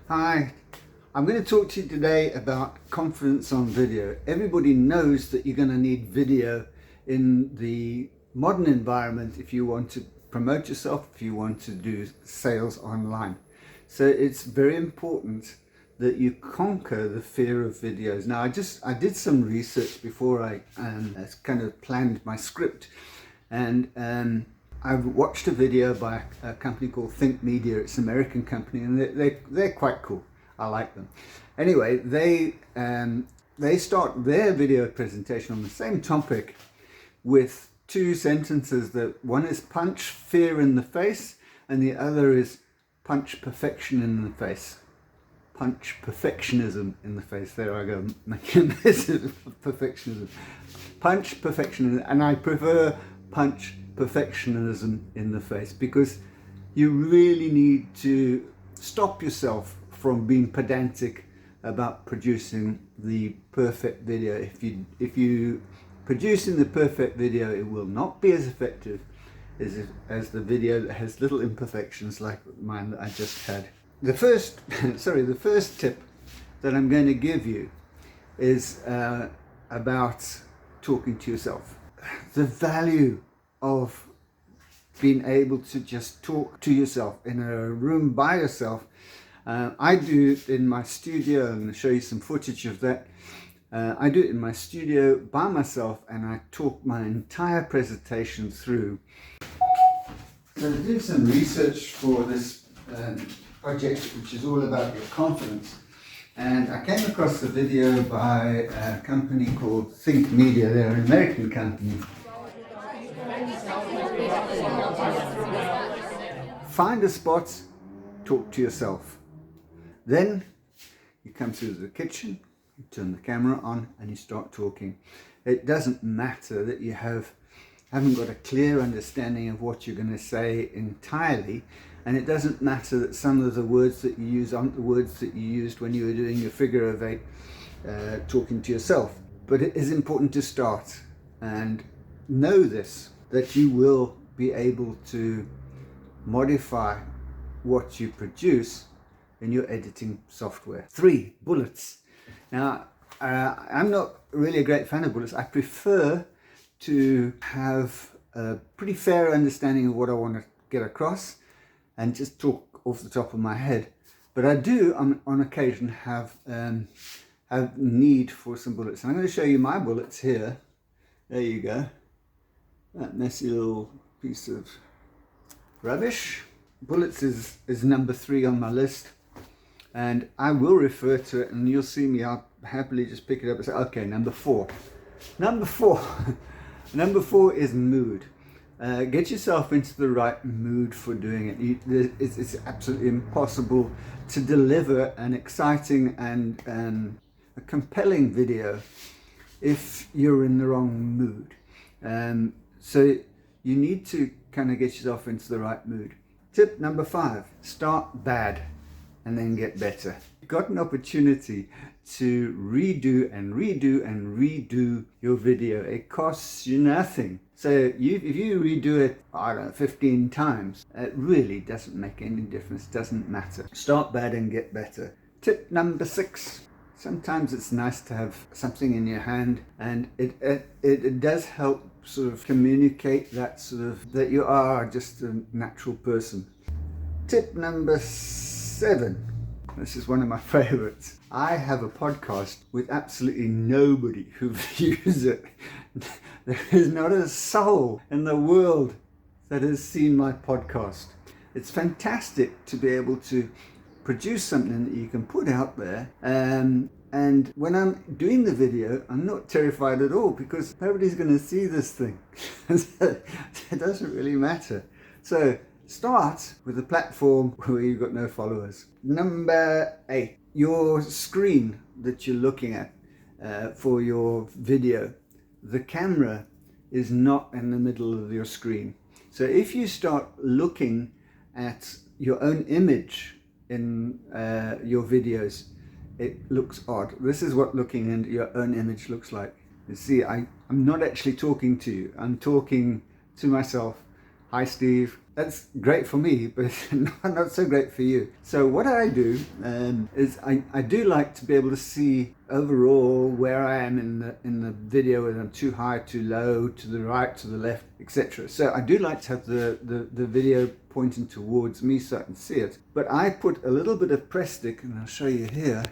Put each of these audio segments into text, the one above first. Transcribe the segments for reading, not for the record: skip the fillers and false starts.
Hi, I'm going to talk to you today about confidence on video. Everybody knows that you're going to need video in the modern environment if you want to promote yourself, if you want to do sales online. So it's very important that you conquer the fear of videos. Now I did some research before I kind of planned my script, and I've watched a video by a company called Think Media. It's an American company, and they're quite cool. I like them. Anyway, they start their video presentation on the same topic with two sentences. That one is punch fear in the face, and the other is punch perfection in the face. Punch perfectionism in the face. There I go, making a mess of perfectionism. Punch perfectionism, and I prefer punch perfectionism in the face, because you really need to stop yourself from being pedantic about producing the perfect video. If you producing the perfect video, it will not be as effective as the video that has little imperfections like mine that I just had. The first tip that I'm going to give you is about talking to yourself. The value of being able to just talk to yourself in a room by yourself. I do it in my studio. I'm going to show you some footage of that. I do it in my studio by myself, and I talk my entire presentation through. So I did some research for this project, which is all about your confidence, and I came across a video by a company called Think Media. They're an American company. Find a spot, talk to yourself. Then you come through the kitchen, you turn the camera on, and you start talking. It doesn't matter that you haven't got a clear understanding of what you're going to say entirely, and it doesn't matter that some of the words that you use aren't the words that you used when you were doing your figure of eight, talking to yourself. But it is important to start and know this, that you will be able to modify what you produce in your editing software. 3 bullets. Now, I'm not really a great fan of bullets. I prefer to have a pretty fair understanding of what I want to get across and just talk off the top of my head. But I do, on occasion, have need for some bullets. And I'm going to show you my bullets here. There you go. That messy little piece of rubbish. Bullets is number 3 on my list, and I will refer to it, and you'll see me, I'll happily just pick it up and say, okay, number 4 number 4 is mood. Get yourself into the right mood for doing it. It's absolutely impossible to deliver an exciting and a compelling video if you're in the wrong mood. So you need to kind of get yourself into the right mood. Tip number 5, start bad and then get better. You've got an opportunity to redo and redo and redo your video. It costs you nothing. So if you redo it, I don't know, 15 times, it really doesn't make any difference, doesn't matter. Start bad and get better. Tip number 6. Sometimes it's nice to have something in your hand, and it does help sort of communicate that you are just a natural person. Tip number 7. This is one of my favorites. I have a podcast with absolutely nobody who views it. There is not a soul in the world that has seen my podcast. It's fantastic to be able to produce something that you can put out there, and when I'm doing the video, I'm not terrified at all, because nobody's going to see this thing. It doesn't really matter. So start with a platform where you've got no followers. Number 8, your screen that you're looking at for your video. The camera is not in the middle of your screen. So if you start looking at your own image in your videos, it looks odd. This is what looking at your own image looks like. You see, I'm not actually talking to you. I'm talking to myself Hi Steve. That's great for me, but not so great for you. So what I do is I do like to be able to see overall where I am in the video, whether I'm too high, too low, to the right, to the left, etc. So I do like to have the video pointing towards me so I can see it. But I put a little bit of press stick, and I'll show you here.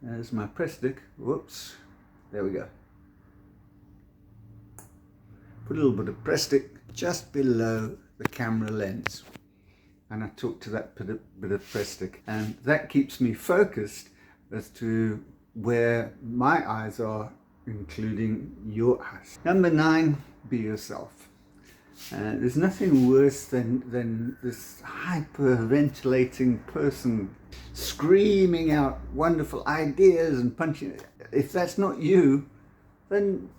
There's my press stick. Whoops. There we go. Put a little bit of press stick just below the camera lens, and I talk to that bit of press stick, and that keeps me focused as to where my eyes are, including your eyes. Number 9, be yourself. There's nothing worse than this hyperventilating person screaming out wonderful ideas and punching. If that's not you, then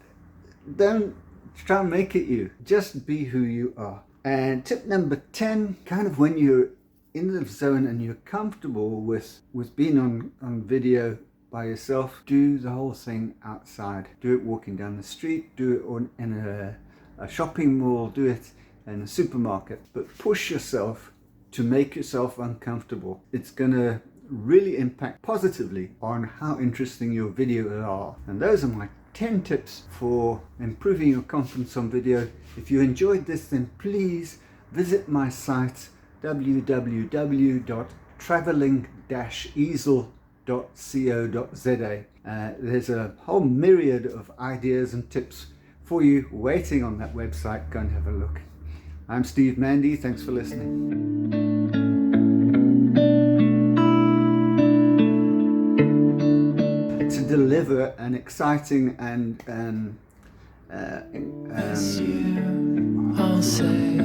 don't try and make it you. Just be who you are. And tip number 10, kind of when you're in the zone and you're comfortable with being on video by yourself, do the whole thing outside. Do it walking down the street, do it in a shopping mall, do it in a supermarket, but push yourself to make yourself uncomfortable. It's gonna really impact positively on how interesting your videos are. And those are my 10 tips for improving your confidence on video. If you enjoyed this, then please visit my site www.traveling-easel.co.za. There's a whole myriad of ideas and tips for you waiting on that website. Go and have a look. I'm Steve Mandy. Thanks for listening. Deliver an exciting and I'll say,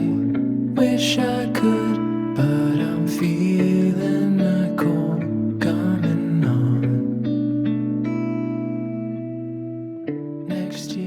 wish I could, but I'm feeling a cold coming on next year.